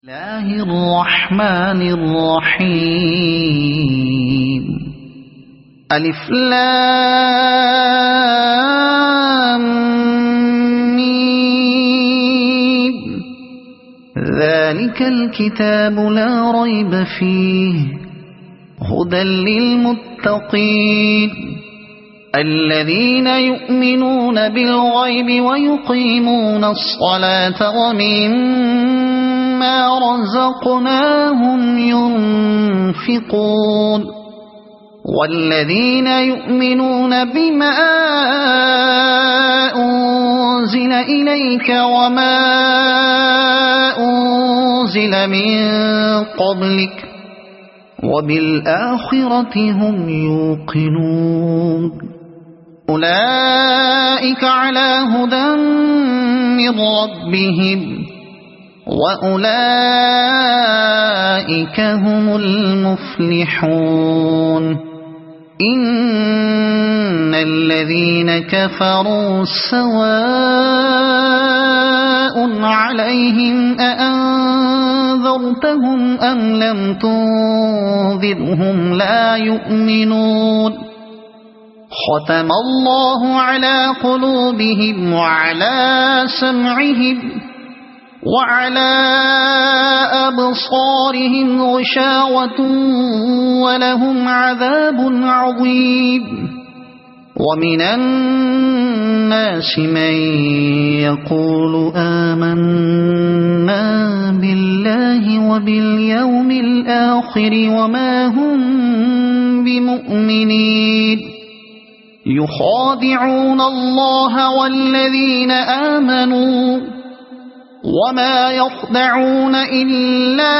الله الرحمن الرحيم ألف لام ميم ذلك الكتاب لا ريب فيه هدى للمتقين الذين يؤمنون بالغيب ويقيمون الصلاة ومما رزقناهم ينفقون والذين يؤمنون بما أنزل إليك وما أنزل من قبلك وبالآخرة هم يوقنون أولئك على هدى من ربهم وأولئك هم المفلحون إن الذين كفروا سواء عليهم أأنذرتهم أم لم تنذرهم لا يؤمنون ختم الله على قلوبهم وعلى سمعهم وعلى أبصارهم غشاوة ولهم عذاب عظيم ومن الناس من يقول آمنا بالله وباليوم الآخر وما هم بمؤمنين يخادعون الله والذين آمنوا وما يخدعون إلا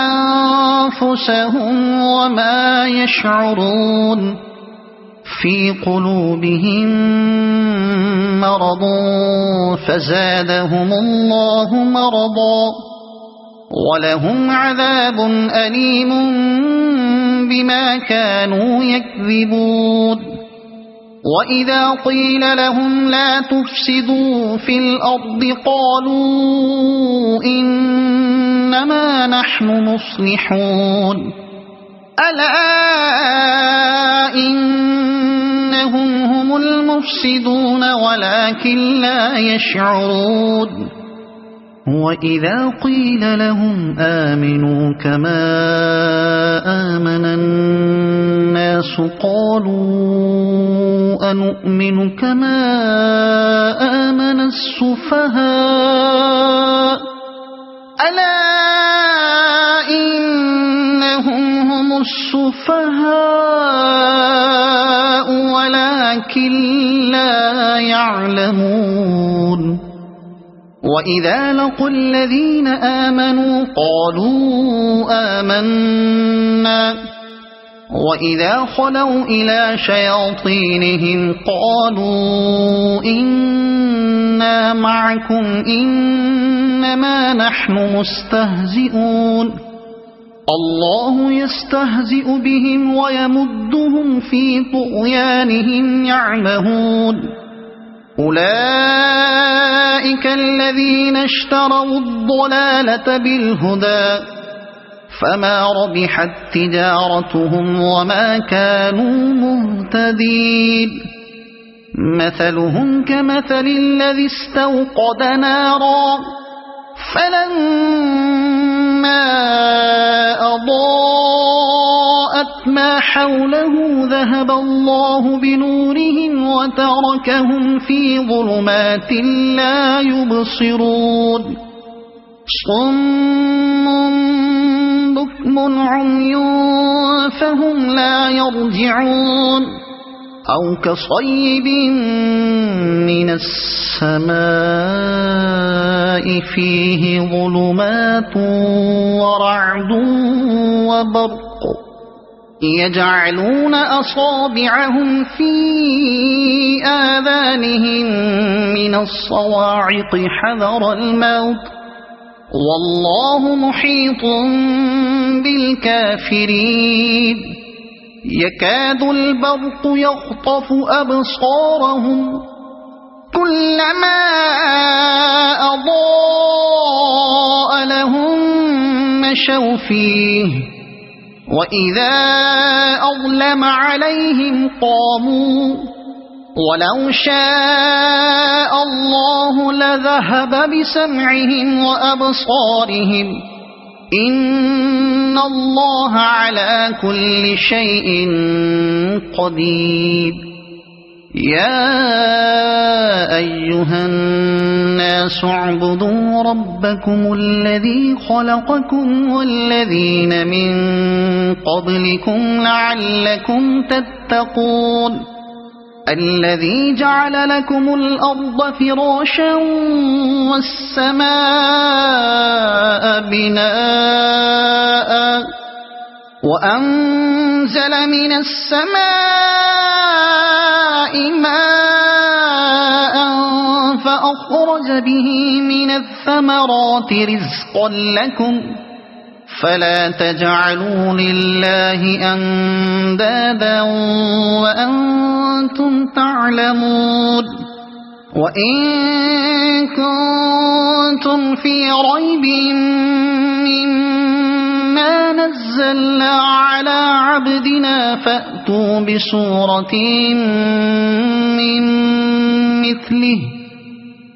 أنفسهم وما يشعرون في قلوبهم مرض فزادهم الله مرضا ولهم عذاب أليم بما كانوا يكذبون وإذا قيل لهم لا تفسدوا في الأرض قالوا إنما نحن مصلحون ألا إنهم هم المفسدون ولكن لا يشعرون وإذا قيل لهم آمنوا كما آمن الناس قالوا أنؤمن كما آمن السفهاء ألا إنهم هم السفهاء ولكن لا يعلمون وإذا لقوا الذين آمنوا قالوا آمنا وإذا خلوا إلى شياطينهم قالوا إنا معكم إنما نحن مستهزئون الله يستهزئ بهم ويمدهم في طغيانهم يعمهون أولئك الذين اشتروا الضلالة بالهدى فما ربحت تجارتهم وما كانوا مهتدين مثلهم كمثل الذي استوقد نارا فلما أضاءت ما حوله ذهب الله بنورهم وتركهم في ظلمات لا يبصرون صم بكم عمي فهم لا يرجعون أو كصيب من السماء فيه ظلمات ورعد وبرق يجعلون أصابعهم في آذانهم من الصواعق حذر الموت والله محيط بالكافرين يكاد البرق يخطف أبصارهم كلما أضاء مشوا فيه وإذا أظلم عليهم قاموا ولو شاء الله لذهب بسمعهم وأبصارهم إن الله على كل شيء قدير يا أيها الناس اعبدوا ربكم الذي خلقكم والذين من قبلكم لعلكم تتقون الذي جعل لكم الأرض فراشا والسماء بناء وأنزل من السماء ماء فأخرج به من الثمرات رزقا لكم فلا تجعلوا لله أندادا وأنتم تعلمون وإن كنتم في ريب مما نزلنا على عبدنا فأتوا بسورة من مثله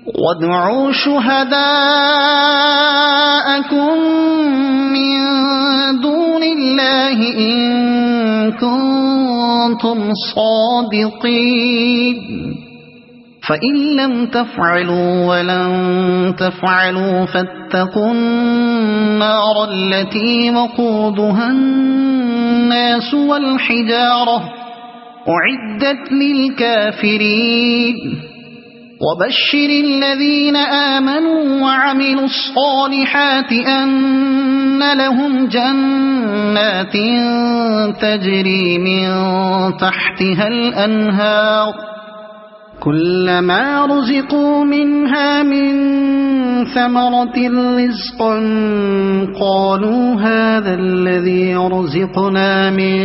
وادعوا شهداءكم من دون الله إن كنتم صادقين فإن لم تفعلوا ولن تفعلوا فاتقوا النار التي وقودها الناس والحجارة أعدت للكافرين وبشر الذين آمنوا وعملوا الصالحات أن لهم جنات تجري من تحتها الأنهار كلما رزقوا منها من ثمرة رزقا قالوا هذا الذي رزقنا من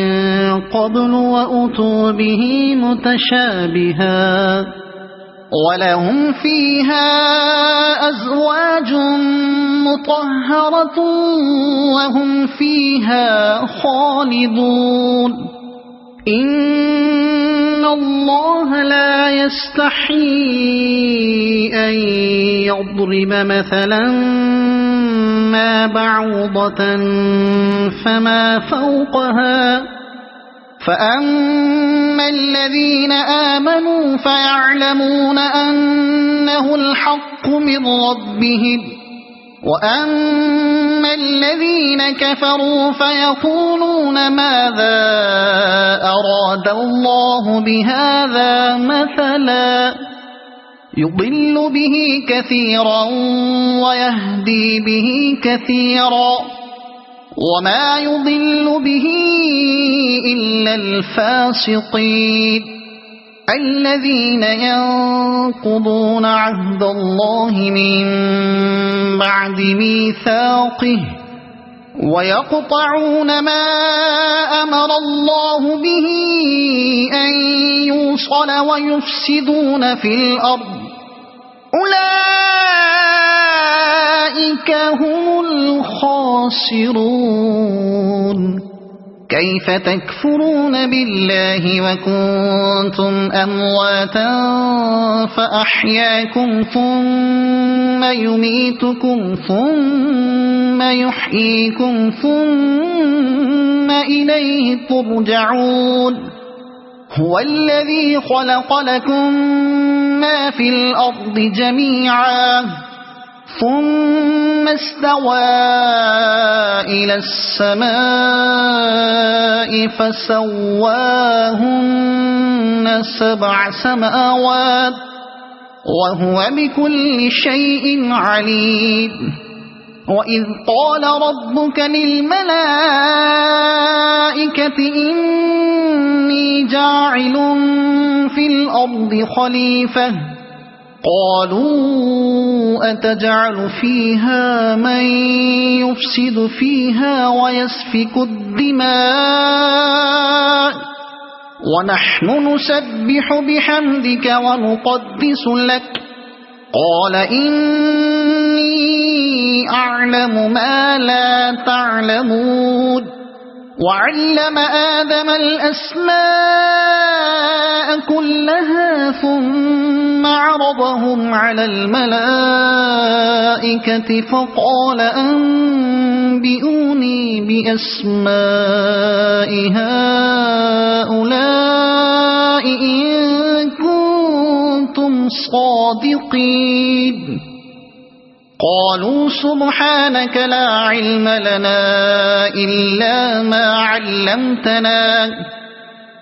قبل وأتوا به متشابها ولهم فيها أزواج مطهرة وهم فيها خالدون إن الله لا يستحيي أن يضرب مثلا ما بعوضة فما فوقها فأما الذين آمنوا فيعلمون أنه الحق من ربهم وأما الذين كفروا فيقولون ماذا أراد الله بهذا مثلا يضل به كثيرا ويهدي به كثيرا وما يضل به إلا الفاسقين الذين ينقضون عهد الله من بعد ميثاقه ويقطعون ما أمر الله به أن يوصل ويفسدون في الأرض أولئك هم الخاسرون كيف تكفرون بالله وكنتم أمواتا فأحياكم ثم يميتكم ثم يحييكم ثم إليه ترجعون هو الذي خلق لكم ما في الأرض جميعا ثم استوى إلى السماء فسواهن 7 سماوات وهو بكل شيء عليم وإذ قال ربك للملائكة إني جاعل في الأرض خليفة قالوا أتجعل فيها من يفسد فيها ويسفك الدماء ونحن نسبح بحمدك ونقدس لك قال إني أعلم ما لا تعلمون وعلم آدم الأسماء كلها ثم عرضهم على الملائكة فقال أنبئوني بأسماء هؤلاء إن كنتم صادقين قالوا سبحانك لا علم لنا إلا ما علمتنا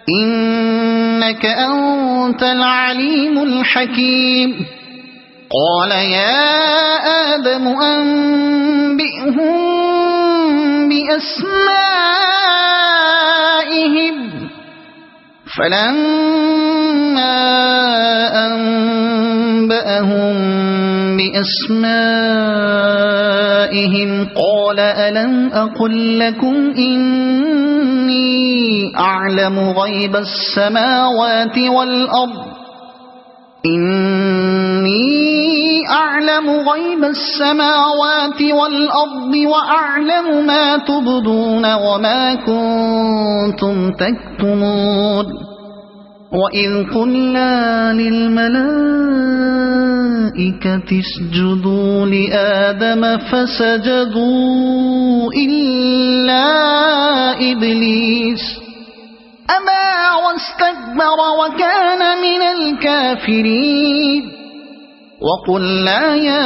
إنك أنت العليم الحكيم قال يا آدم أنبئهم بأسمائهم فلما أنبأهم بأسمائهم قال ألم أقل لكم إني أعلم غيب السماوات والأرض وأعلم ما تبدون وما كنتم تكتمون وإذ قلنا للملائكة اسجدوا لآدم فسجدوا إلا إبليس أبى واستكبر وكان من الكافرين وقلنا يا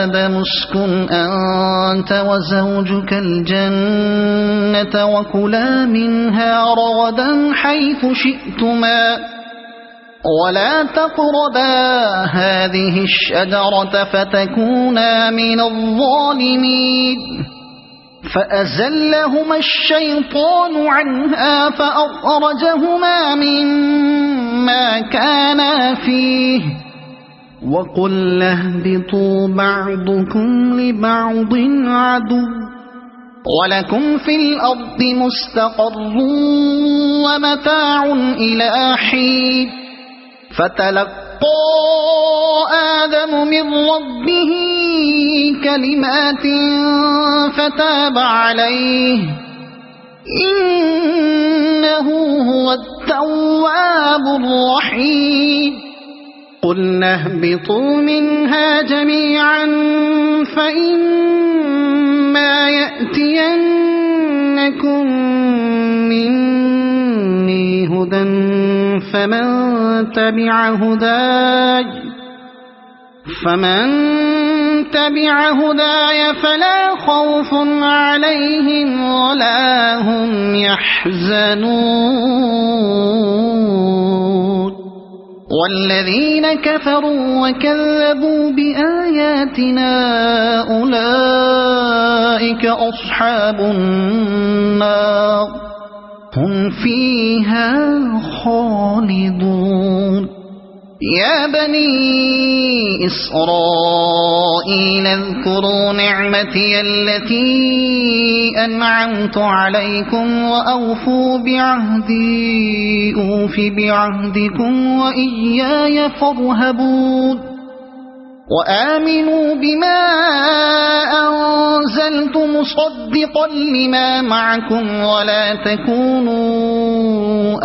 آدم اسكن أنت وزوجك الجنة وكلا منها رغدا حيث شئتما ولا تقربا هذه الشجرة فتكونا من الظالمين فأزلهما الشيطان عنها فأخرجهما مما كانا فيه وقلنا اهبطوا بعضكم لبعض عدو ولكم في الأرض مستقر ومتاع إلى حين فتلقى آدم من ربه كلمات فتاب عليه إنه هو التواب الرحيم قلنا اهبطوا منها جميعا فإما يأتينكم مني هدى فمن تبع هداي فلا خوف عليهم ولا هم يحزنون والذين كفروا وكذبوا بآياتنا أولئك أصحاب النار هم فيها خالدون يا بني إسرائيل اذكروا نعمتي التي أنعمت عليكم وأوفوا بعهدي أوف بعهدكم وإياي فارهبون وآمنوا بما أنزلت مصدقا لما معكم ولا تكونوا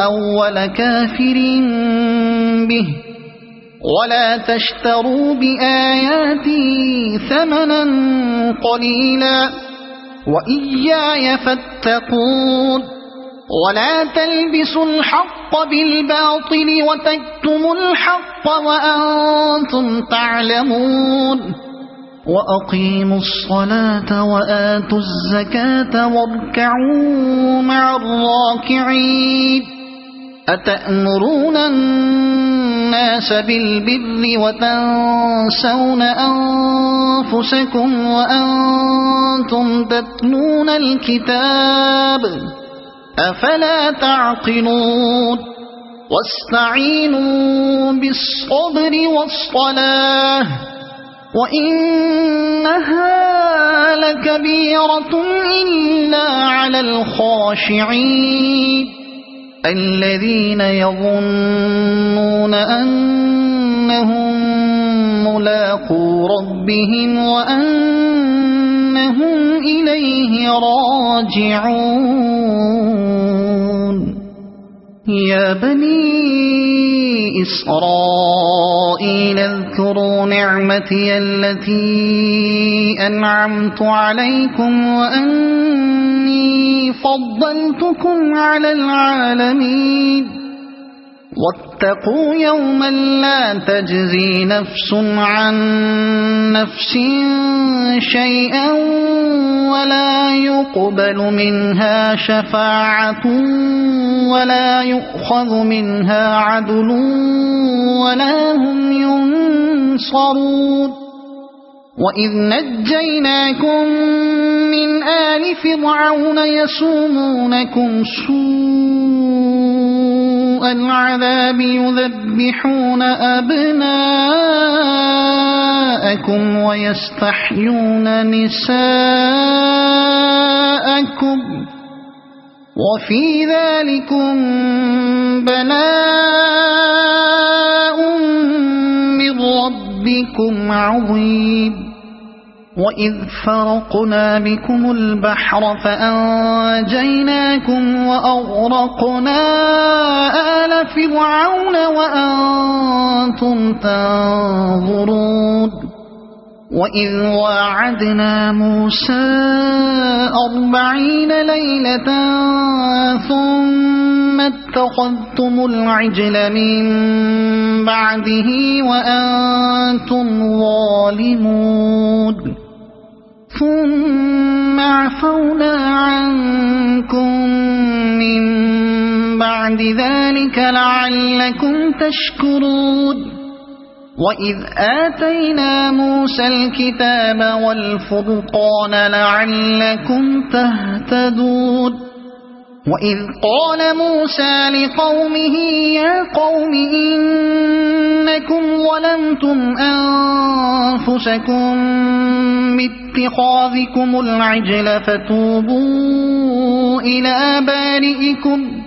أول كافر به ولا تشتروا بآياتي ثمنا قليلا وإياي فاتقون ولا تلبسوا الحق بالباطل وتكتموا الحق وأنتم تعلمون وأقيموا الصلاة وآتوا الزكاة واركعوا مع الراكعين أتأمرون الناس بالبر وتنسون أنفسكم وأنتم تتلون الكتاب أفلا تعقلون واستعينوا بالصبر والصلاة وإنها لكبيرة إلا على الخاشعين الذين يظنون أنهم ملاقو ربهم وأن إليه راجعون يا بني إسرائيل اذكروا نعمتي التي أنعمت عليكم وأني فضلتكم على العالمين واتقوا يوما لا تجزي نفس عن نفس شيئا ولا يقبل منها شفاعة ولا يؤخذ منها عدل ولا هم ينصرون وإذ نجيناكم من آل فرعون يسومونكم سوء العذاب يذبحون أبناءكم ويستحيون نساءكم وفي ذلكم بلاء من ربكم عظيم وإذ فرقنا بكم البحر فأنجيناكم وأغرقنا آل فرعون وأنتم تنظرون وإذ واعدنا موسى 40 ليلة ثم اتخذتم العجل من بعده وأنتم ظالمون ثم عفونا عنكم من بعد ذلك لعلكم تشكرون وإذ آتينا موسى الكتاب والفرقان لعلكم تهتدون وإذ قال موسى لقومه يا قوم إنكم ظلمتم أنفسكم باتخاذكم العجل فتوبوا إلى بارئكم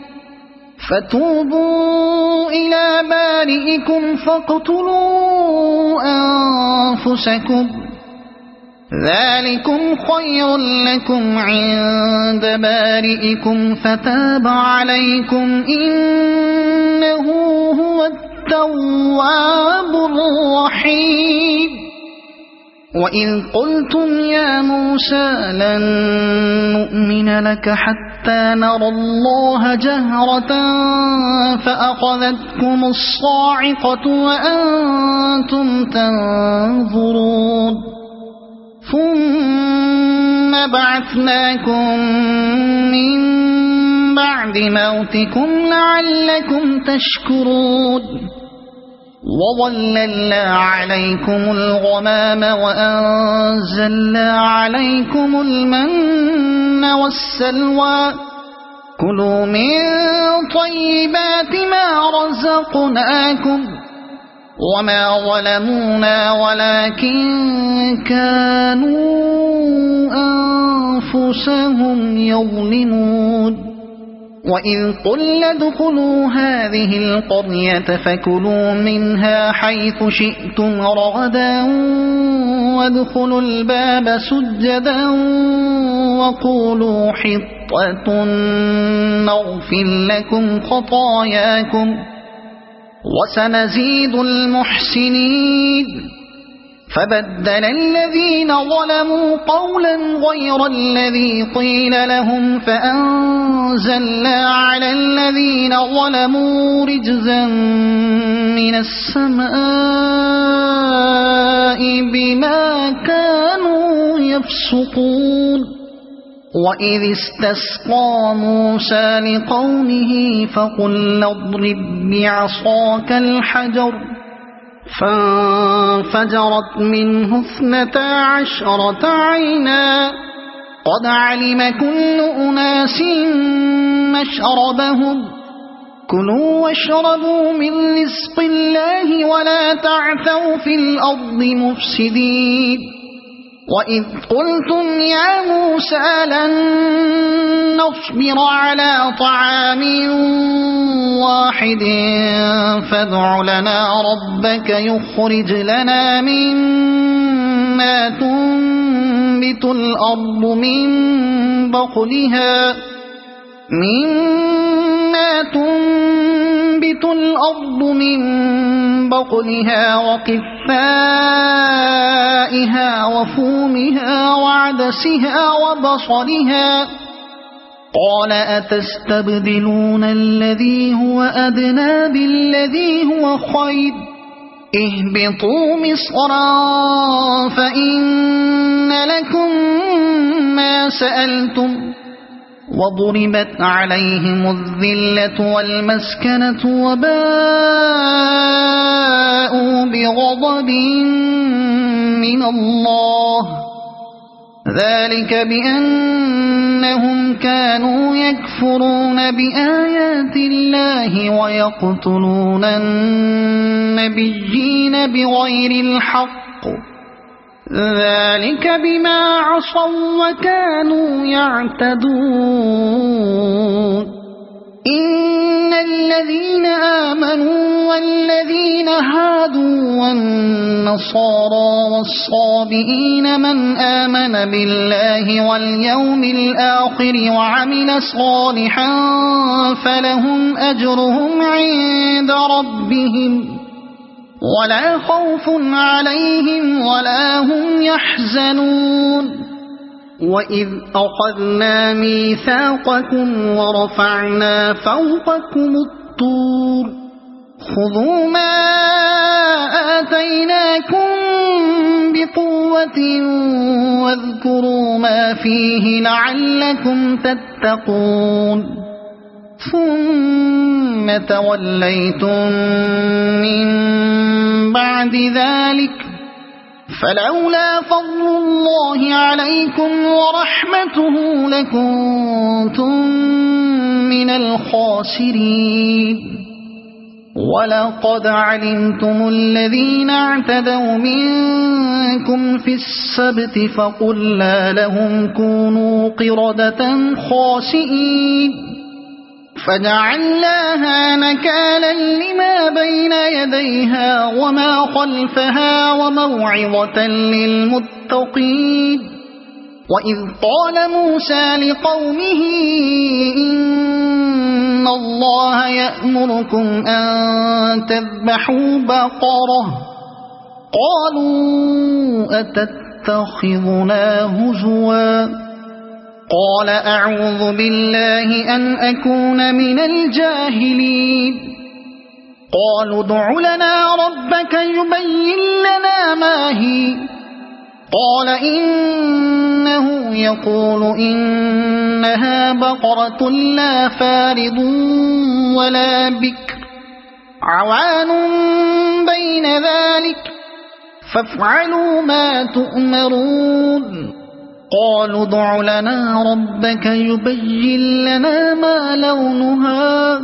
فاقتلوا أنفسكم ذلكم خير لكم عند بارئكم فتاب عليكم إنه هو التواب الرحيم وإذ قلتم يا موسى لن نؤمن لك حتى نرى الله جهرة فأخذتكم الصاعقة وأنتم تنظرون ثم بعثناكم من بعد موتكم لعلكم تشكرون وظللنا عليكم الغمام وأنزلنا عليكم المن والسلوى كلوا من طيبات ما رزقناكم وما ظلمونا ولكن كانوا أنفسهم يظلمون وإذ قلنا ادخلوا هذه القرية فكلوا منها حيث شئتم رغدا وادخلوا الباب سجدا وقولوا حطة نغفر لكم خطاياكم وسنزيد المحسنين فبدل الذين ظلموا قولا غير الذي قيل لهم فأنزلنا على الذين ظلموا رجزا من السماء بما كانوا يفسقون وإذ استسقى موسى لقومه فقلنا اضرب بعصاك الحجر فانفجرت منه 12 عينا قد علم كل أناس مشربهم كلوا واشربوا من رزق الله ولا تعثوا في الأرض مفسدين وإذ قلتم يا موسى لن نصبر على طعام واحد فادع لنا ربك يخرج لنا مما تنبت الأرض من بقلها وقثائها وفومها وعدسها وبصلها قال أتستبدلون الذي هو أدنى بالذي هو خير اهبطوا مصرا فإن لكم ما سألتم وضربت عليهم الذلة والمسكنة وباءوا بغضب من الله ذلك بأنهم كانوا يكفرون بآيات الله ويقتلون النبيين بغير الحق ذلك بما عصوا وكانوا يعتدون إن الذين آمنوا والذين هادوا والنصارى والصابئين من آمن بالله واليوم الآخر وعمل صالحا فلهم أجرهم عند ربهم ولا خوف عليهم ولا هم يحزنون وإذ أخذنا ميثاقكم ورفعنا فوقكم الطور خذوا ما آتيناكم بقوة واذكروا ما فيه لعلكم تتقون ثم توليتم من بعد ذلك فلولا فضل الله عليكم ورحمته لكنتم من الخاسرين ولقد علمتم الذين اعتدوا منكم في السبت فقلنا لهم كونوا قردة خاسئين فجعلناها نكالا لما بين يديها وما خلفها وموعظة للمتقين وإذ قال موسى لقومه إن الله يأمركم أن تذبحوا بقرة قالوا أتتخذنا هزوا قال أعوذ بالله أن أكون من الجاهلين قالوا ادع لنا ربك يبين لنا ما هي قال إنه يقول إنها بقرة لا فارض ولا بكر عوان بين ذلك فافعلوا ما تؤمرون قالوا ادع لنا ربك يبين لنا ما لونها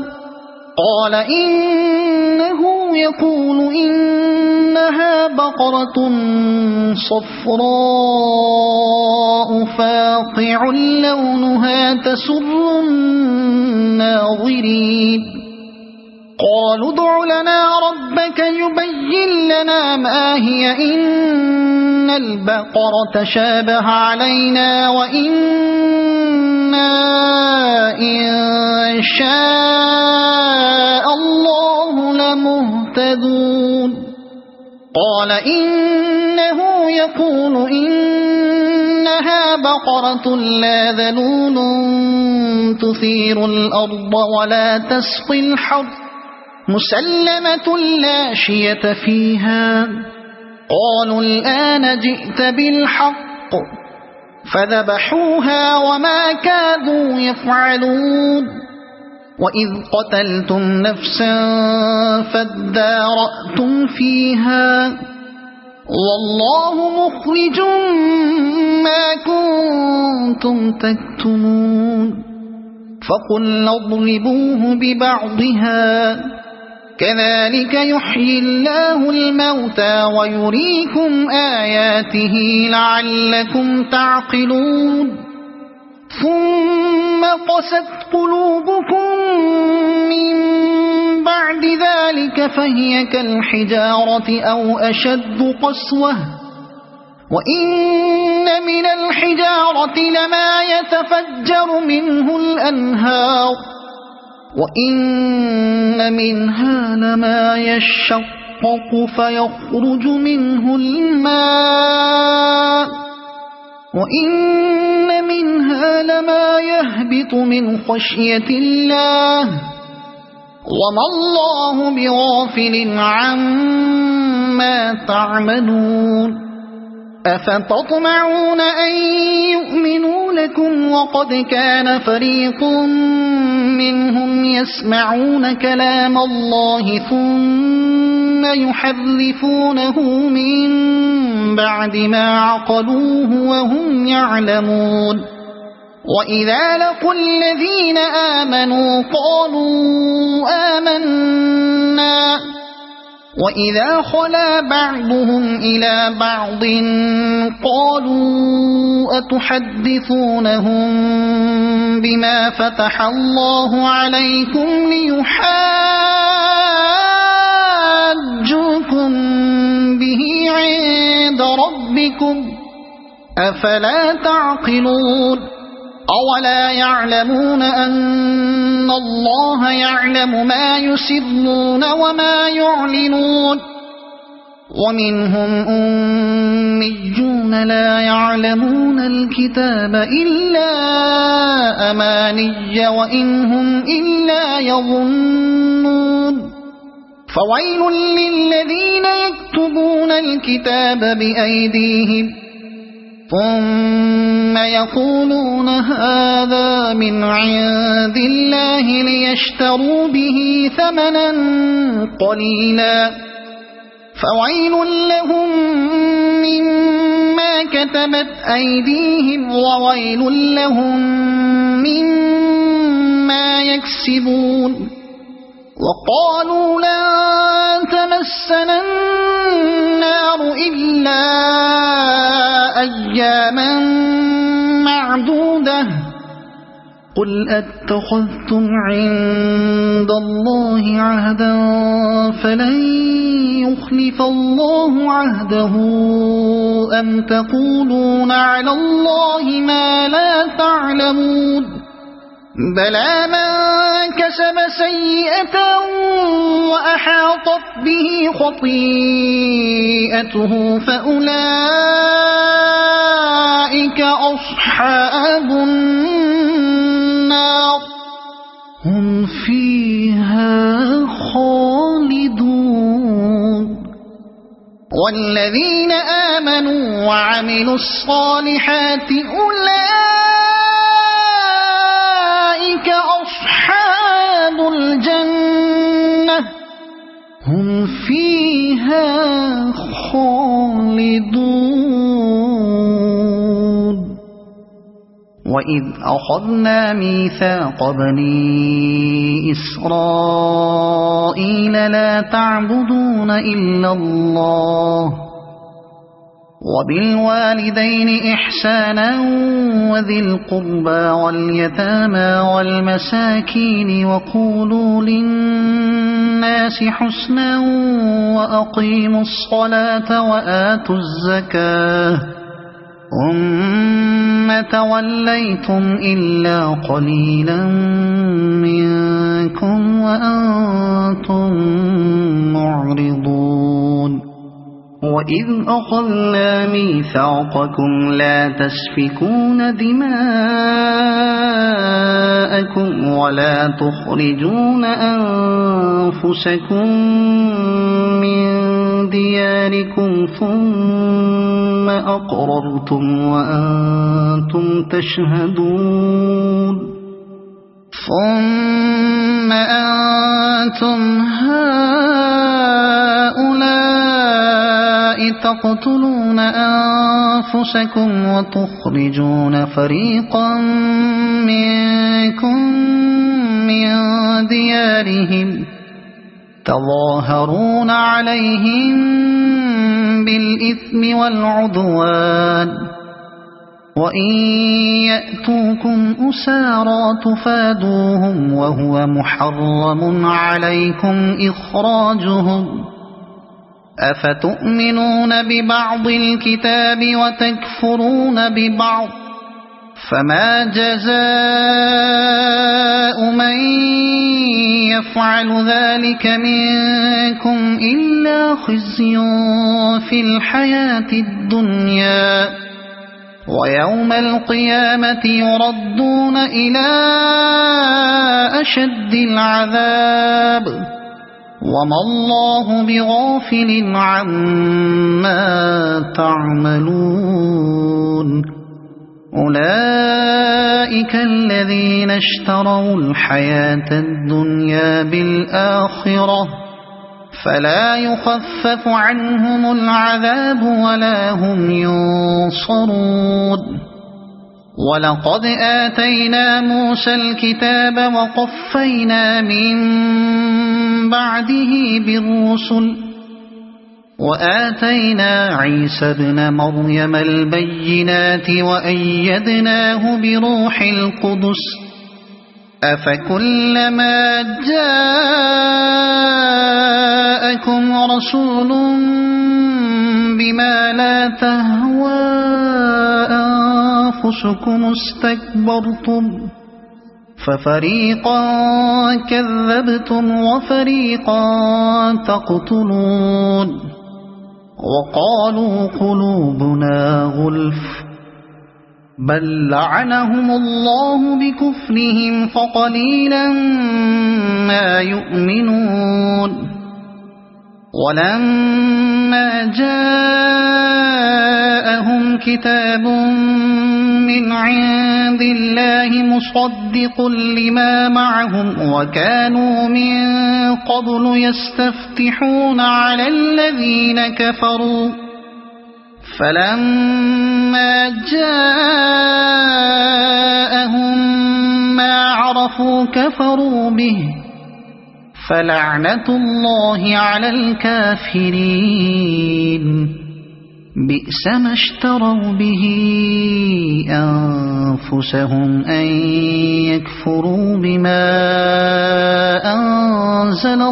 قال إنه يقول إنها بقرة صفراء فاقع لونها تسر الناظرين قالوا ادع لنا ربك يبين لنا ما هي إن البقرة شابه علينا وإنا إن شاء الله لمهتدون قال إنه يقول إنها بقرة لا ذلول تثير الأرض ولا تسقي الحرث مسلمة لا شية فيها قالوا الآن جئت بالحق فذبحوها وما كادوا يفعلون وإذ قتلتم نفسا فادارأتم فيها والله مخرج ما كنتم تكتمون فقلنا اضربوه ببعضها كذلك يحيي الله الموتى ويريكم آياته لعلكم تعقلون ثم قست قلوبكم من بعد ذلك فهي كالحجارة أو أشد قسوة وإن من الحجارة لما يتفجر منه الأنهار وإن منها لما يشقق فيخرج منه الماء وإن منها لما يهبط من خشية الله وما الله بغافل عما تعملون أفتطمعون أن يؤمنوا لكم وقد كان فريق منهم يسمعون كلام الله ثم يحرفونه من بعد ما عقلوه وهم يعلمون وإذا لقوا الذين آمنوا قالوا آمنا وإذا خلا بعضهم إلى بعض قالوا أتحدثونهم بما فتح الله عليكم ليحاجوكم به عند ربكم أفلا تعقلون أولا يعلمون أن الله يعلم ما يسرون وما يعلنون ومنهم أميون لا يعلمون الكتاب إلا أماني وإن هم إلا يظنون فويل للذين يكتبون الكتاب بأيديهم ثم يقولون هذا من عند الله ليشتروا به ثمنا قليلا فويل لهم مما كتبت أيديهم وويل لهم مما يكسبون وقالوا لن تمسنا النار إلا أياما معدودة قل أتخذتم عند الله عهدا فلن يخلف الله عهده أم تقولون على الله ما لا تعلمون بلى من كسب سيئة وأحاطت به خطيئته فأولئك أصحاب النار هم فيها خالدون والذين آمنوا وعملوا الصالحات أولئك أصحاب الجنة هم فيها خالدون وإذ أخذنا ميثاق بني إسرائيل لا تعبدون إلا الله وبالوالدين إحسانا وذي القربى واليتامى والمساكين وقولوا للناس حسنا وأقيموا الصلاة وآتوا الزكاة ثم توليتم إلا قليلا منكم وأنتم معرضون وإذ أخذنا ميثاقكم لا تسفكون دماءكم ولا تخرجون أنفسكم من دياركم ثم أقررتم وأنتم تشهدون ثم أنتم هؤلاء تقتلون أنفسكم وتخرجون فريقا منكم من ديارهم تظاهرون عليهم بالإثم والعدوان وإن يأتوكم أسارى تفادوهم وهو محرم عليكم إخراجهم أفتؤمنون ببعض الكتاب وتكفرون ببعض فما جزاء من يفعل ذلك منكم إلا خزي في الحياة الدنيا ويوم القيامة يردون إلى أشد العذاب وما الله بغافل عما تعملون أولئك الذين اشتروا الحياة الدنيا بالآخرة فلا يخفف عنهم العذاب ولا هم ينصرون ولقد آتينا موسى الكتاب وقفينا من بعده بالرسل وآتينا عيسى ابن مريم البينات وأيدناه بروح القدس أفكلما جاءكم رسول بما لا تهوى أنفسكم استكبرتم ففريقا كذبتم وفريقا تقتلون وقالوا قلوبنا غلف بل لعنهم الله بكفرهم فقليلا ما يؤمنون ولما جاءهم كتاب من عند الله مصدق لما معهم وكانوا من قبل يستفتحون على الذين كفروا فلما جاءهم ما عرفوا كفروا به فلعنة الله على الكافرين بئس ما اشتروا به أنفسهم أن يكفروا بما أنزل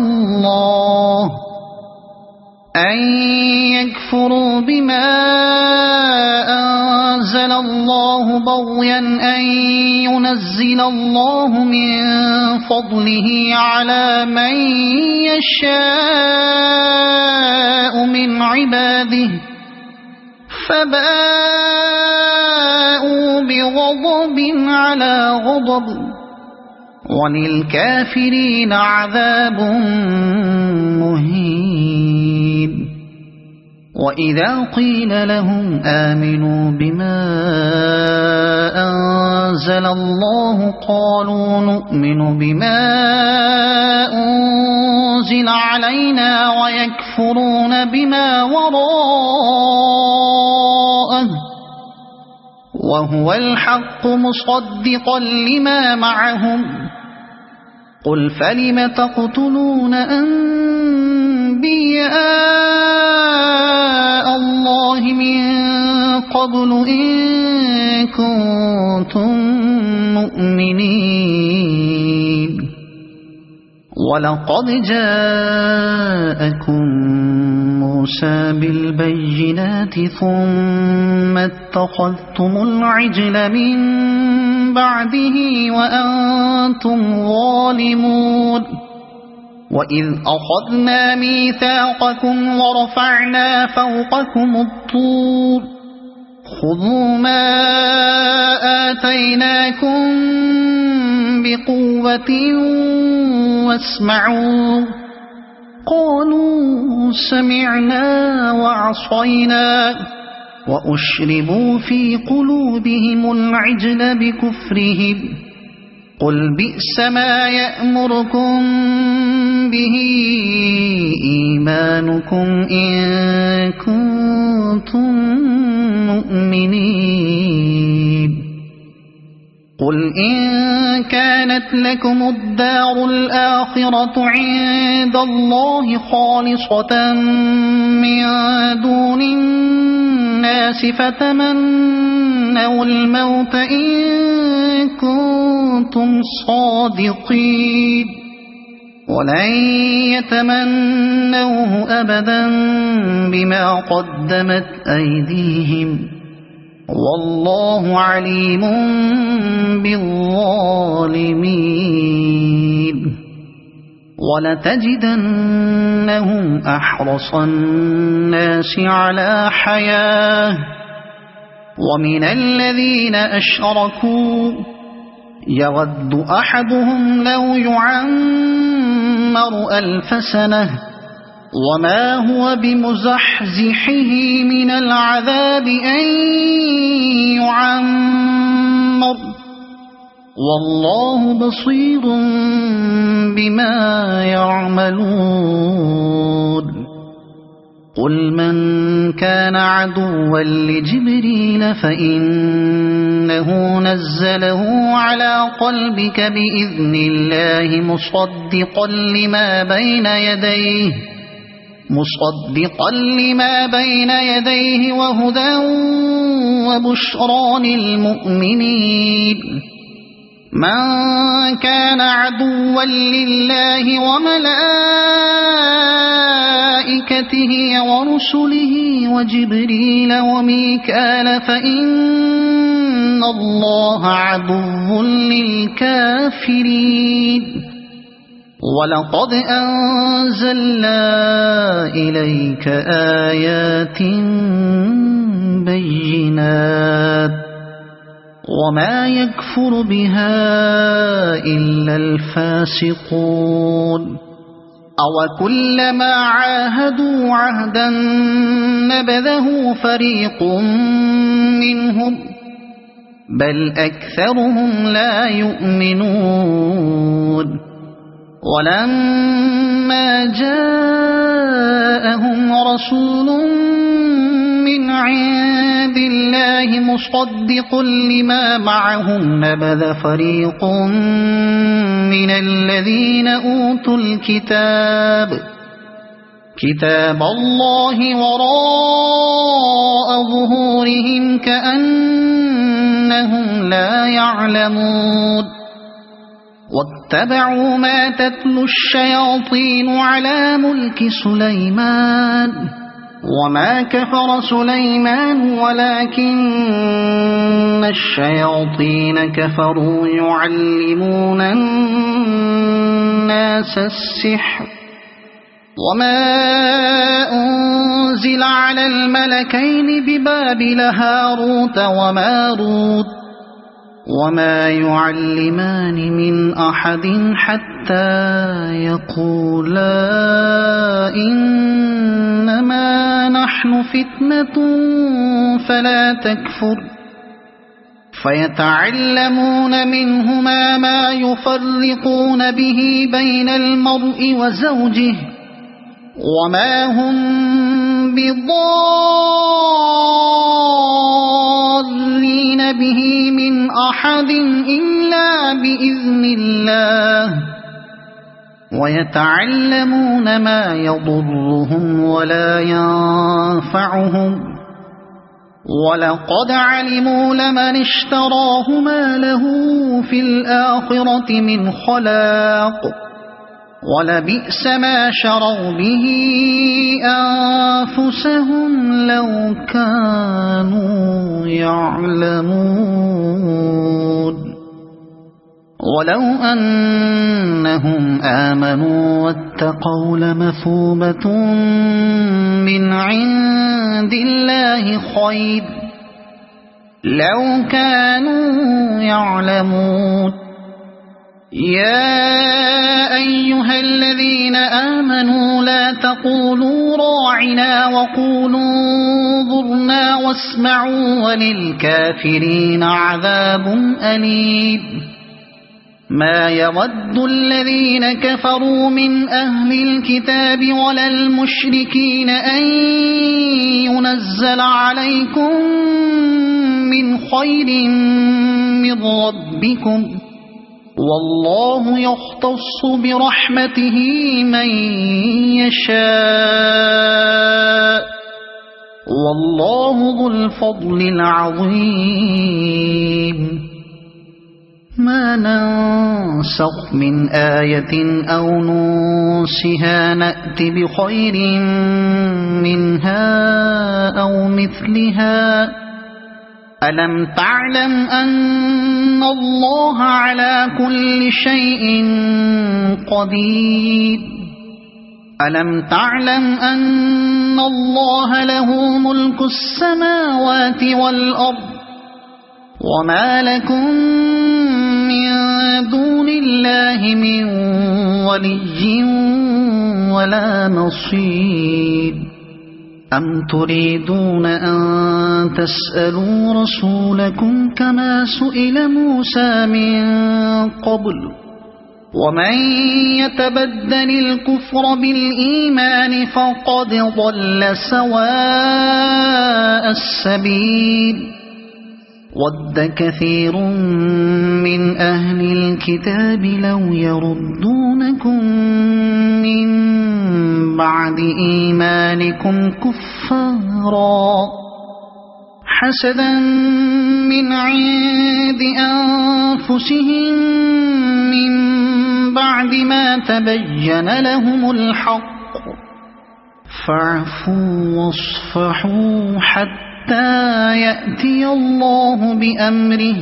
الله بغيا أن ينزل الله من فضله على من يشاء من عباده فباءوا بغضب على غضب وللكافرين عذاب مهين وإذا قيل لهم آمنوا بما أنزل الله قالوا نؤمن بما أنزل علينا ويكفرون بما وراءه وهو الحق مصدقا لما معهم قل فلم تقتلون أنبياء الله من قبل إن كنتم مؤمنين ولقد جاءكم موسى بالبينات ثم اتخذتم العجل من بعده وأنتم ظالمون وإذ أخذنا ميثاقكم ورفعنا فوقكم الطور خذوا ما آتيناكم بقوة واسمعوا قالوا سمعنا وعصينا وأشربوا في قلوبهم العجل بكفرهم قل بئس ما يأمركم به إيمانكم إن كنتم مؤمنين قل إن كانت لكم الدار الآخرة عند الله خالصة من دون الناس فتمنوا الموت إن كنتم صادقين ولن يتمنوه أبدا بما قدمت أيديهم والله عليم بالظالمين ولتجدنهم أحرص الناس على حياة ومن الذين أشركوا يود أحدهم لو يعمر 1000 سنة وما هو بمزحزحه من العذاب أن يعمر والله بصير بما يعملون قل من كان عدوا لجبريل فإنه نزله على قلبك بإذن الله مصدقا لما بين يديه وهدى وبشرى للمؤمنين من كان عدوا لله وملائكته ورسله وجبريل وميكال فإن الله عدو للكافرين ولقد أنزلنا إليك آيات بينات وما يكفر بها إلا الفاسقون أوكلما عاهدوا عهدا نبذه فريق منهم بل أكثرهم لا يؤمنون ولما جاءهم رسول من عند الله مصدق لما معهم نبذ فريق من الذين أوتوا كتاب الله وراء ظهورهم كأنهم لا يعلمون واتبعوا ما تتلو الشياطين على ملك سليمان وما كفر سليمان ولكن الشياطين كفروا يعلمون الناس السحر وما أنزل على الملكين ببابل هاروت وماروت وما يعلمان من أحد حتى يقولا إنما نحن فتنة فلا تكفر فيتعلمون منهما ما يفرقون به بين المرء وزوجه وما هم بضارين به من أحد إلا بإذن الله ويتعلمون ما يضرهم ولا ينفعهم ولقد علموا لمن اشتراه ما له في الآخرة من خلاق ولبئس ما شروا به أنفسهم لو كانوا يعلمون ولو أنهم آمنوا واتقوا لمثوبة من عند الله خير لو كانوا يعلمون يا أيها الذين آمنوا لا تقولوا راعنا وقولوا انظرنا واسمعوا وللكافرين عذاب أليم ما يود الذين كفروا من أهل الكتاب ولا المشركين أن ينزل عليكم من خير من ربكم والله يختص برحمته من يشاء والله ذو الفضل العظيم ما ننسخ من آية أو ننسها نأت بخير منها أو مثلها ألم تعلم أن الله على كل شيء قدير ألم تعلم أن الله له ملك السماوات والأرض وما لكم من دون الله من ولي ولا نصير أم تريدون أن تسألوا رسولكم كما سئل موسى من قبل ومن يتبدل الكفر بالإيمان فقد ضل سواء السبيل ود كثير من أهل الكتاب لو يردونكم من بعد إيمانكم كفارا حسدا من عند أنفسهم من بعد ما تبين لهم الحق فاعفوا واصفحوا حتى يأتي الله بأمره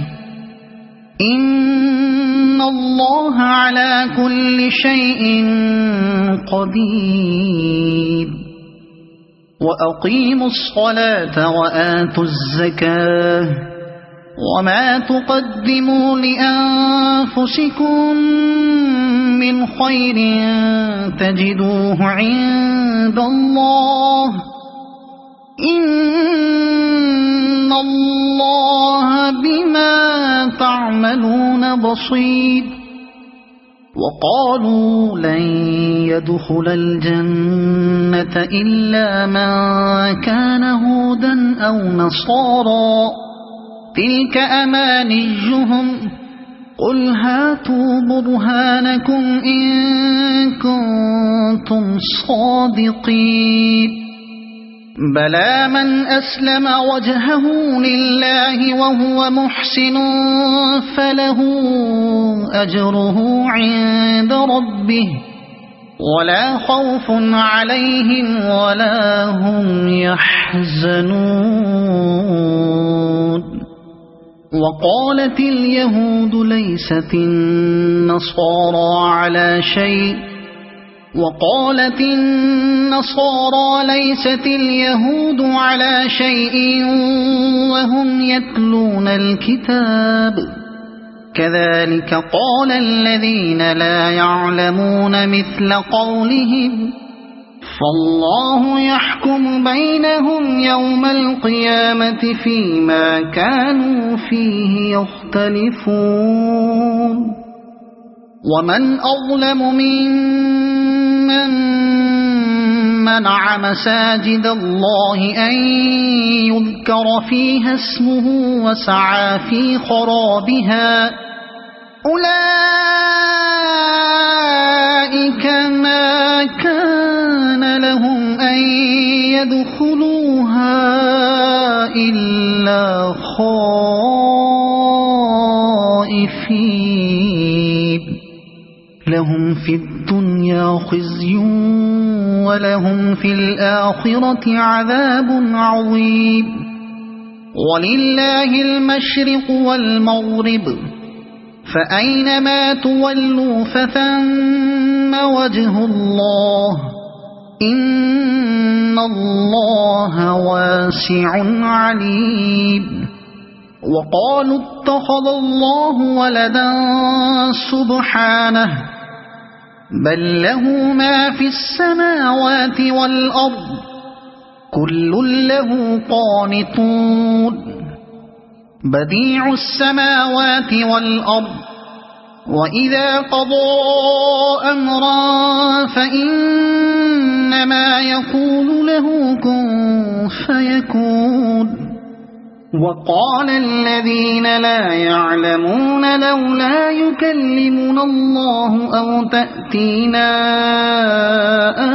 إن الله على كل شيء قدير وأقيموا الصلاة وآتوا الزكاة وما تقدموا لأنفسكم من خير تجدوه عند الله إن الله بما تعملون بصير وقالوا لن يدخل الجنة إلا من كان هودا أو نصارا تلك أمانيهم قل هاتوا برهانكم إن كنتم صادقين بلى من أسلم وجهه لله وهو محسن فله أجره عند ربه ولا خوف عليهم ولا هم يحزنون وقالت اليهود ليست النصارى على شيء وقالت النصارى ليست اليهود على شيء وهم يتلون الكتاب كذلك قال الذين لا يعلمون مثل قولهم فالله يحكم بينهم يوم القيامة فيما كانوا فيه يختلفون ومن أظلم ممن منع مساجد الله أن يذكر فيها اسمه وسعى في خرابها أولئك ما كان لهم أن يدخلوها إلا خائفين لهم في الدنيا خزي ولهم في الآخرة عذاب عظيم ولله المشرق والمغرب فأينما تولوا فثم وجه الله إن الله واسع عليم وقالوا اتخذ الله ولدا سبحانه بل له ما في السماوات والأرض كل له قانتون بديع السماوات والأرض وإذا قضى أمرا فإنما يقول له كن فيكون وقال الذين لا يعلمون لولا يكلمنا الله أو تأتينا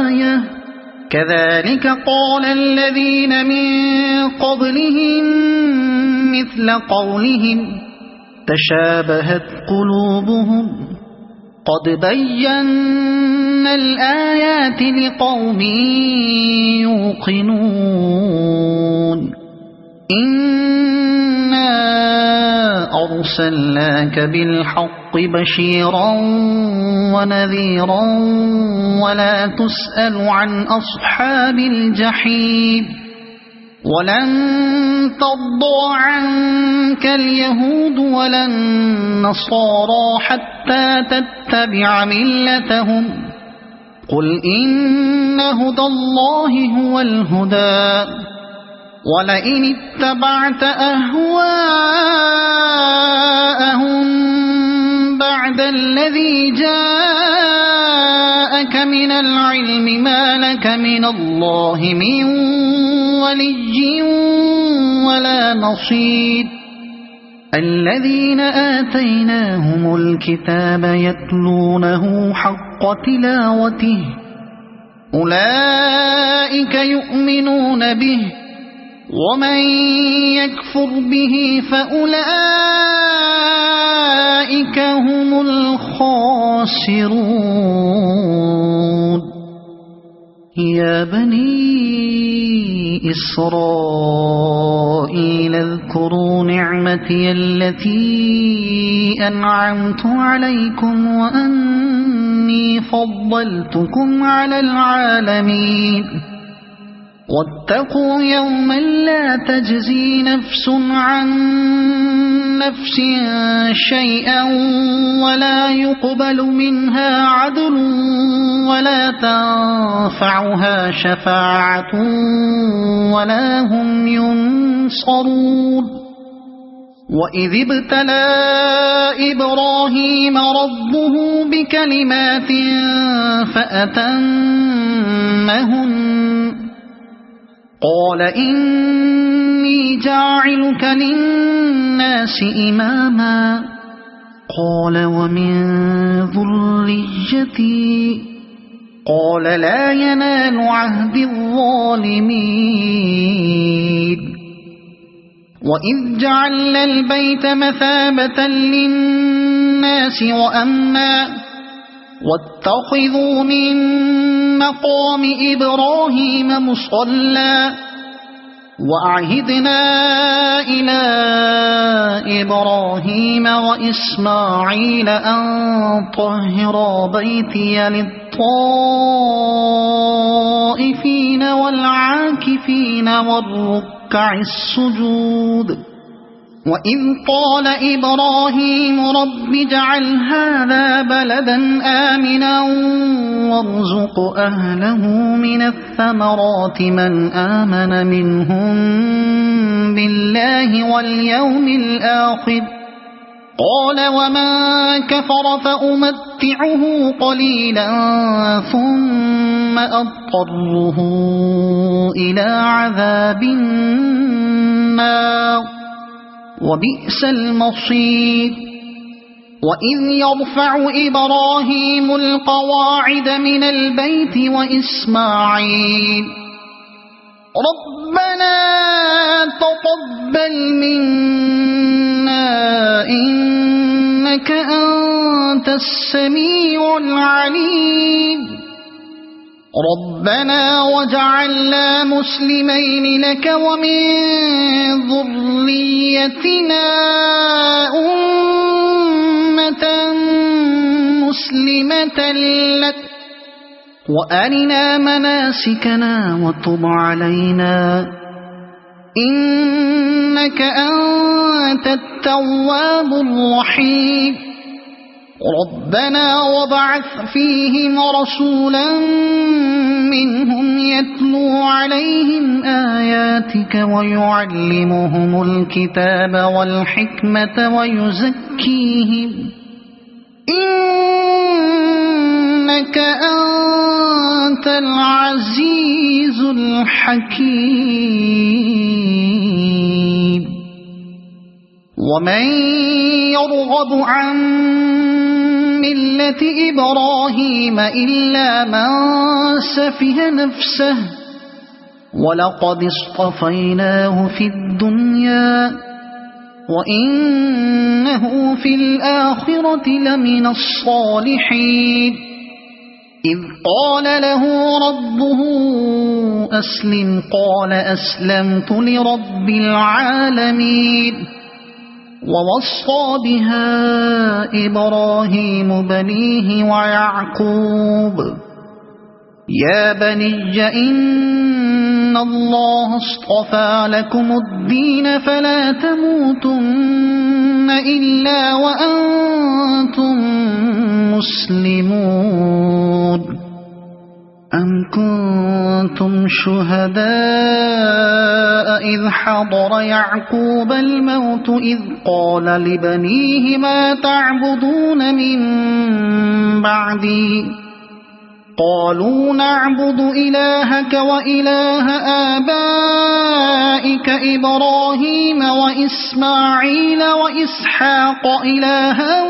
آية كذلك قال الذين من قبلهم مثل قولهم تشابهت قلوبهم قد بينا الآيات لقوم يوقنون إنا أرسلناك بالحق بشيرا ونذيرا ولا تسأل عن أصحاب الجحيم ولن ترضى عنك اليهود ولا النصارى حتى تتبع ملتهم قل إن هدى الله هو الهدى ولئن اتبعت أهواءهم بعد الذي جاءك من العلم ما لك من الله من ولي ولا نصير الذين آتيناهم الكتاب يتلونه حق تلاوته أولئك يؤمنون به ومن يكفر به فأولئك هم الخاسرون يا بني إسرائيل اذكروا نعمتي التي أنعمت عليكم وأني فضلتكم على العالمين واتقوا يوما لا تجزي نفس عن نفس شيئا ولا يقبل منها عدل ولا تنفعها شفاعة ولا هم ينصرون وإذ ابتلى إبراهيم ربه بكلمات فأتمهن قال إني جاعلك للناس إماما قال ومن ذريتي قال لا ينال عهد الظالمين وإذ جعلنا البيت مثابة للناس وأمنا واتخذوا من مقام إبراهيم مصلى وأعهدنا إلى إبراهيم وإسماعيل أن طهرا بيتي للطائفين والعاكفين والركع السجود وإذ قال إبراهيم رب اجعل هذا بلدا آمنا وارزق أهله من الثمرات من آمن منهم بالله واليوم الآخر قال ومن كفر فأمتعه قليلا ثم أضطره إلى عذاب النار وبئس المصير وإذ يرفع إبراهيم القواعد من البيت وإسماعيل ربنا تقبل منا إنك أنت السميع العليم ربنا وجعلنا مسلمين لك ومن ذريتنا أمة مسلمة لك وأرنا مناسكنا وتب علينا إنك أنت التواب الرحيم ربنا وابعث فيهم رسولا منهم يتلو عليهم آياتك ويعلمهم الكتاب والحكمة ويزكيهم إنك أنت العزيز الحكيم ومن يرغب عن ملة إبراهيم إلا من سفه نفسه ولقد اصطفيناه في الدنيا وإنه في الآخرة لمن الصالحين إذ قال له ربه أسلم قال أسلمت لرب العالمين ووصى بها إبراهيم بنيه ويعقوب يا بني إن الله اصطفى لكم الدين فلا تموتن إلا وأنتم مسلمون أم كنتم شهداء إذ حضر يعقوب الموت إذ قال لبنيه ما تعبدون من بعدي قالوا نعبد إلهك وإله آبائك إبراهيم وإسماعيل وإسحاق إلها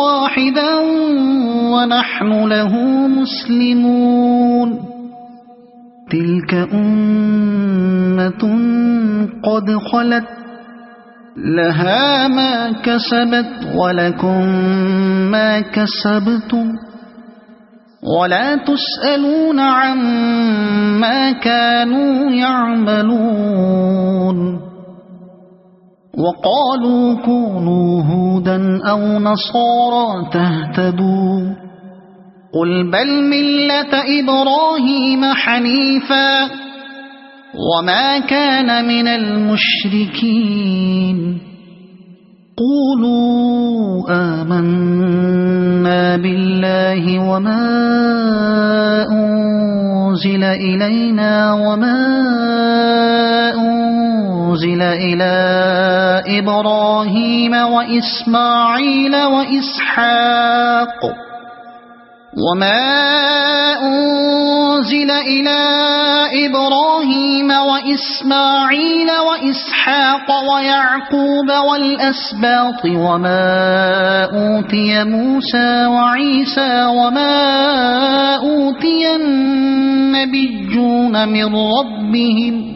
واحدا ونحن له مسلمون تلك أمة قد خلت لها ما كسبت ولكم ما كسبتم ولا تسألون عما كانوا يعملون وقالوا كونوا هودا أو نصارى تهتدوا قل بل ملة إبراهيم حنيفا وما كان من المشركين قولوا آمنا بالله وما أنزل إلينا وما أنزل إلى إبراهيم وإسماعيل وإسحاق وما أنزل إلى إبراهيم وإسماعيل وإسحاق ويعقوب والأسباط وما أوتي موسى وعيسى وما أوتي النبيون من ربهم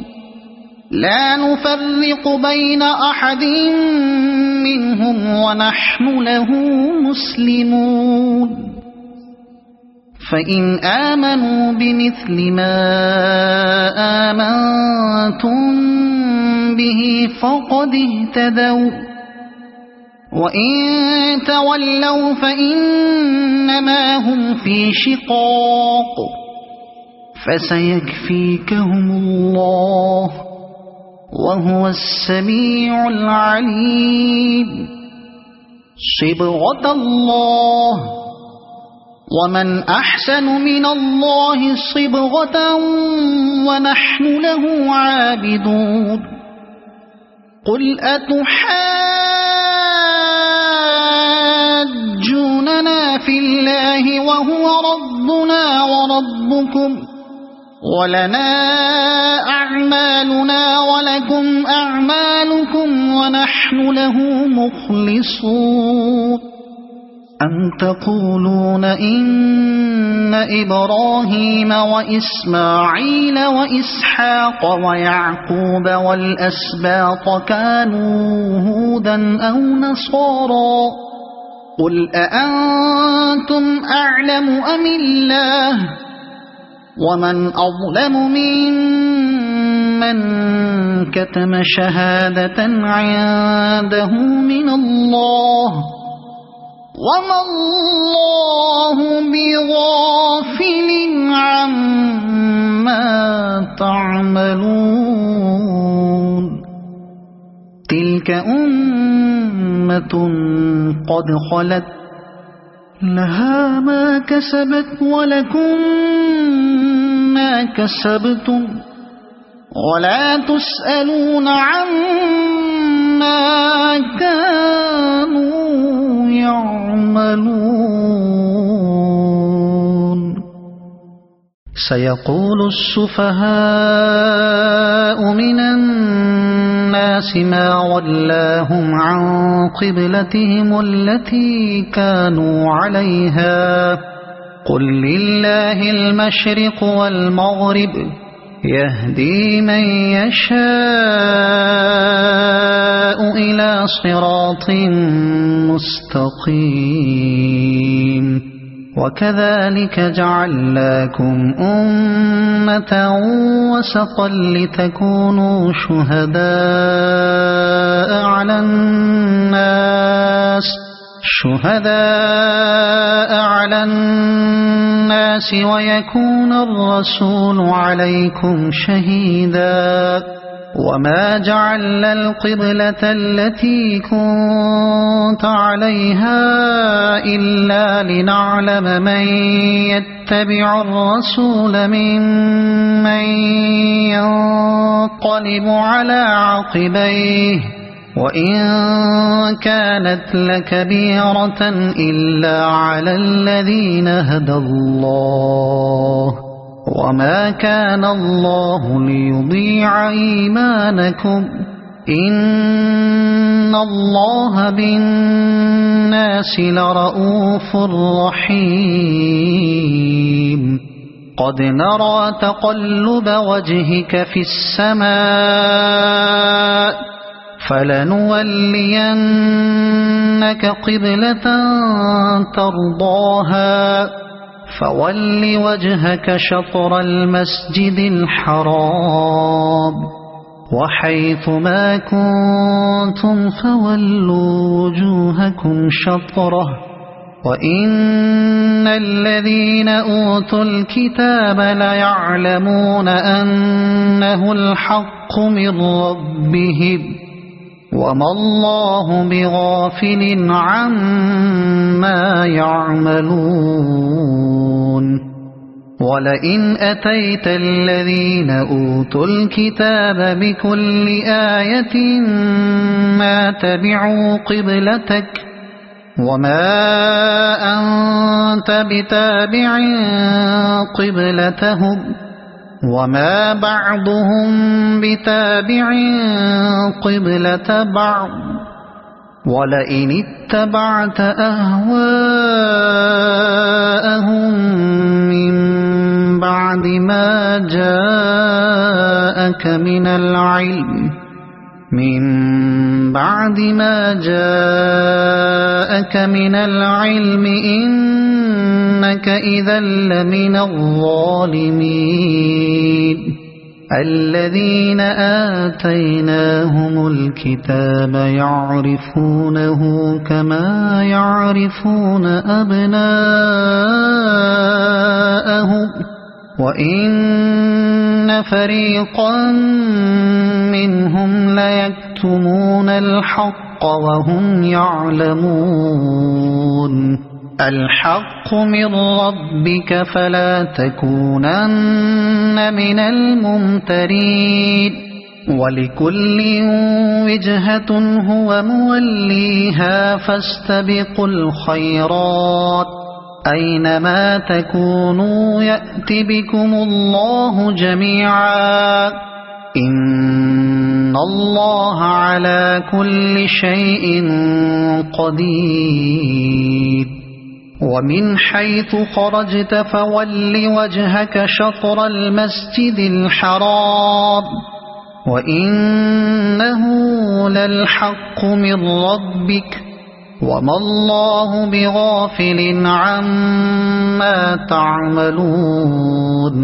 لا نفرق بين أحد منهم ونحن له مسلمون فإن آمنوا بمثل ما آمنتم به فقد اهتدوا وإن تولوا فإنما هم في شقاق فسيكفيكهم الله وهو السميع العليم صبغة الله ومن أحسن من الله صبغة ونحن له عابدون قل أتحاجوننا في الله وهو ربنا وربكم ولنا أعمالنا ولكم أعمالكم ونحن له مخلصون أم تقولون إن إبراهيم وإسماعيل وإسحاق ويعقوب والأسباط كانوا هودا أو نصارى قل أأنتم أعلم أم الله ومن أظلم ممن كتم شهادة عنده من الله وما الله بغافل عما تعملون تلك أمة قد خلت لها ما كسبت ولكم ما كسبتم ولا تسألون عما كانوا يعملون سيقول السفهاء من الناس ما ولاهم عن قبلتهم التي كانوا عليها قل لله المشرق والمغرب يهدي من يشاء إلى صراط مستقيم وكذلك جعلناكم أمة وسطا لتكونوا شهداء على الناس ويكون الرسول عليكم شهيدا وما جعلنا القبلة التي كنت عليها إلا لنعلم من يتبع الرسول ممن ينقلب على عقبيه وإن كانت لكبيرة إلا على الذين هدى الله وما كان الله ليضيع إيمانكم إن الله بالناس لرؤوف رحيم قد نرى تقلب وجهك في السماء فلنولينك قبلة ترضاها فول وجهك شطر المسجد الحرام وحيث ما كنتم فولوا وجوهكم شطره وإن الذين أوتوا الكتاب ليعلمون أنه الحق من ربهم وما الله بغافل عما يعملون ولئن أتيت الذين أوتوا الكتاب بكل آية ما تبعوا قبلتك وما أنت بتابع قبلتهم وما بعضهم بتابع قبلة بعض ولئن اتبعت أهواءهم من بعد ما جاءك من العلم إنك إذا لمن الظالمين الذين آتيناهم الكتاب يعرفونه كما يعرفون أبناءهم وإن فريقا منهم ليكتمون الحق وهم يعلمون الحق من ربك فلا تكونن من الممترين ولكل وجهة هو موليها فاستبقوا الخيرات أينما تكونوا يأت بكم الله جميعا إن الله على كل شيء قدير ومن حيث خرجت فول وجهك شطر المسجد الحرام وإنه للحق من ربك وما الله بغافل عما تعملون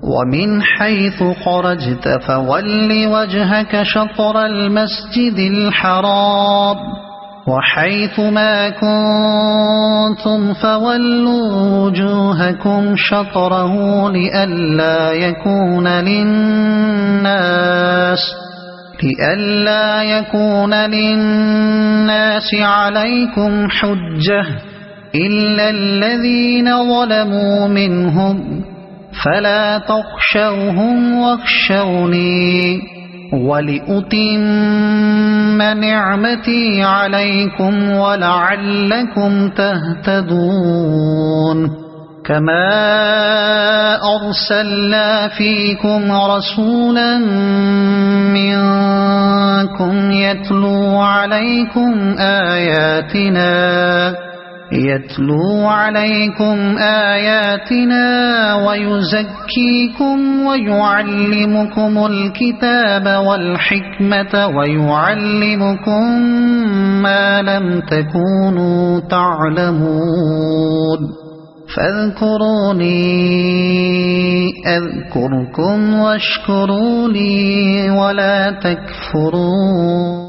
ومن حيث خرجت فول وجهك شطر المسجد الحرام وحيث ما كنتم فولوا وجوهكم شطره لئلا يكون للناس عليكم حجة إلا الذين ظلموا منهم فلا تخشوهم واخشوني ولأتم نعمتي عليكم ولعلكم تهتدون كما أرسلنا فيكم رسولا منكم يتلو عليكم آياتنا يتلو عليكم آياتنا ويزكيكم ويعلمكم الكتاب والحكمة ويعلمكم ما لم تكونوا تعلمون فاذكروني أذكركم واشكروا لي ولا تكفرون.